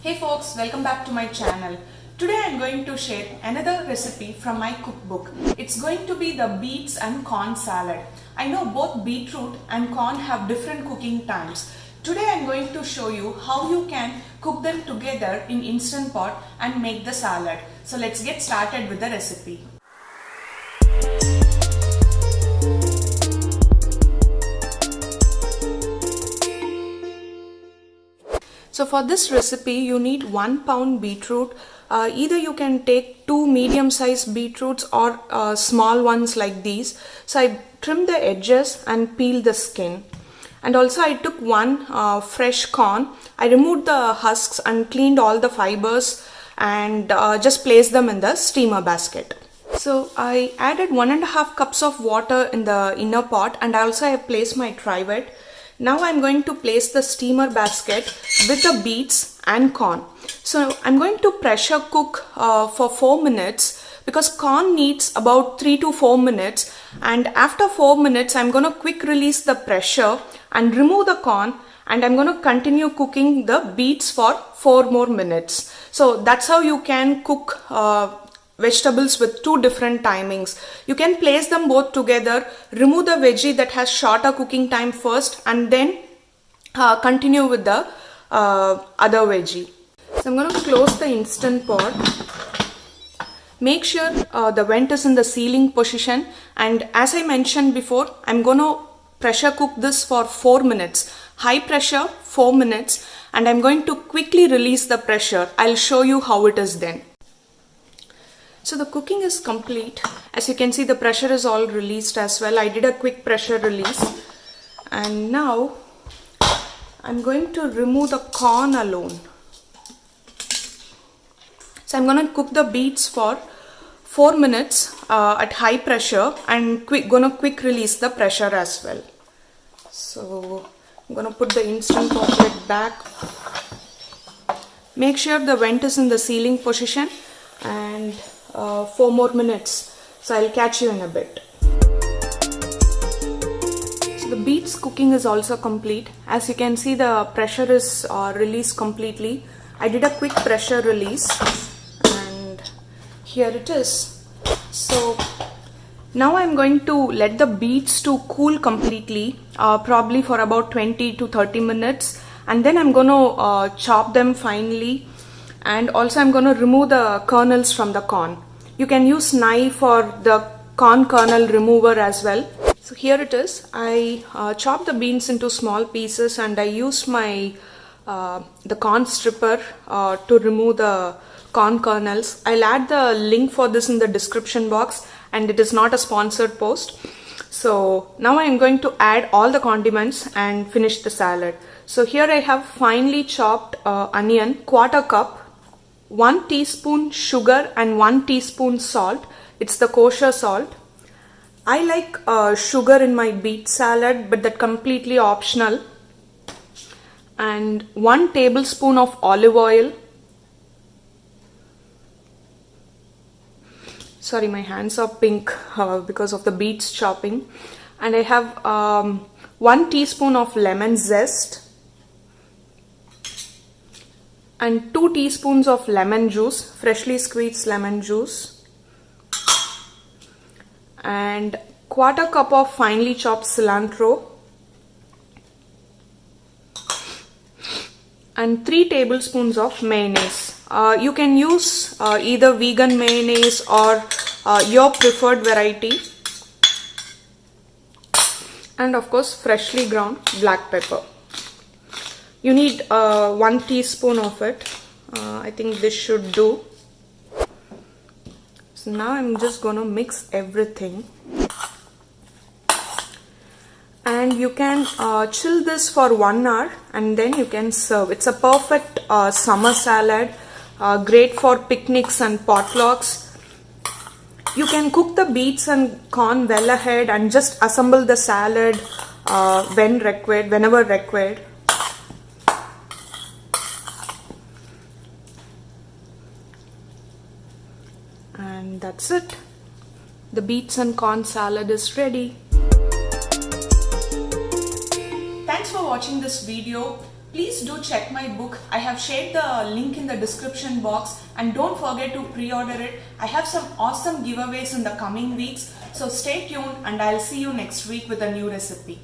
Hey folks, welcome back to my channel. Today I am going to share another recipe from my cookbook. It's going to be the beets and corn salad. I know both beetroot and corn have different cooking times. Today I am going to show you how you can cook them together in Instant Pot and make the salad. So let's get started with the recipe. So for this recipe you need 1 pound beetroot. Either you can take 2 medium-sized beetroots or small ones like these. So I trimmed the edges and peeled the skin. And also I took 1 fresh corn. I removed the husks and cleaned all the fibers and just placed them in the steamer basket. So I added 1.5 cups of water in the inner pot, and also I have placed my trivet. Now I'm going to place the steamer basket with the beets and corn. So I'm going to pressure cook for 4 minutes because corn needs about 3 to 4 minutes, and after 4 minutes I'm going to quick release the pressure and remove the corn, and I'm going to continue cooking the beets for 4 more minutes. So that's how you can cook vegetables with 2 different timings. You can place them both together, remove the veggie that has shorter cooking time first, and then continue with the other veggie. So I'm going to close the Instant Pot. Make sure the vent is in the sealing position, and as I mentioned before, I'm going to pressure cook this for 4 minutes. High pressure 4 minutes, and I'm going to quickly release the pressure. I'll show you how it is then. So the cooking is complete. As you can see, the pressure is all released as well. I did a quick pressure release, and now I'm going to remove the corn alone. So I'm going to cook the beets for 4 minutes at high pressure, and going to quick release the pressure as well. So I'm going to put the Instant Pot lid back. Make sure the vent is in the sealing position, and 4 more minutes. So I'll catch you in a bit. So the beets cooking is also complete. As you can see, the pressure is released completely. I did a quick pressure release, and here it is. So now I'm going to let the beets to cool completely, probably for about 20 to 30 minutes, and then I'm going to chop them finely. And also I'm going to remove the kernels from the corn. You can use knife or the corn kernel remover as well. So here it is. I chopped the beans into small pieces, and I used my the corn stripper to remove the corn kernels. I'll add the link for this in the description box, and it is not a sponsored post. So now I'm going to add all the condiments and finish the salad. So here I have finely chopped onion, 1/4 cup, 1 teaspoon sugar and 1 teaspoon salt. It's the kosher salt. I like sugar in my beet salad, but that's completely optional. And 1 tablespoon of olive oil. Sorry, my hands are pink because of the beets chopping. And I have 1 teaspoon of lemon zest, and 2 teaspoons of lemon juice, freshly squeezed lemon juice, and 1/4 cup of finely chopped cilantro, and 3 tablespoons of mayonnaise. You can use either vegan mayonnaise or your preferred variety, and of course freshly ground black pepper. You need 1 teaspoon of it. I think this should do. So now I'm just going to mix everything. And you can chill this for 1 hour, and then you can serve. It's a perfect summer salad, great for picnics and potlucks. You can cook the beets and corn well ahead and just assemble the salad whenever required. And that's it. The beets and corn salad is ready. Thanks for watching this video. Please do check my book. I have shared the link in the description box, and don't forget to pre-order it. I have some awesome giveaways in the coming weeks. So stay tuned and I'll see you next week with a new recipe.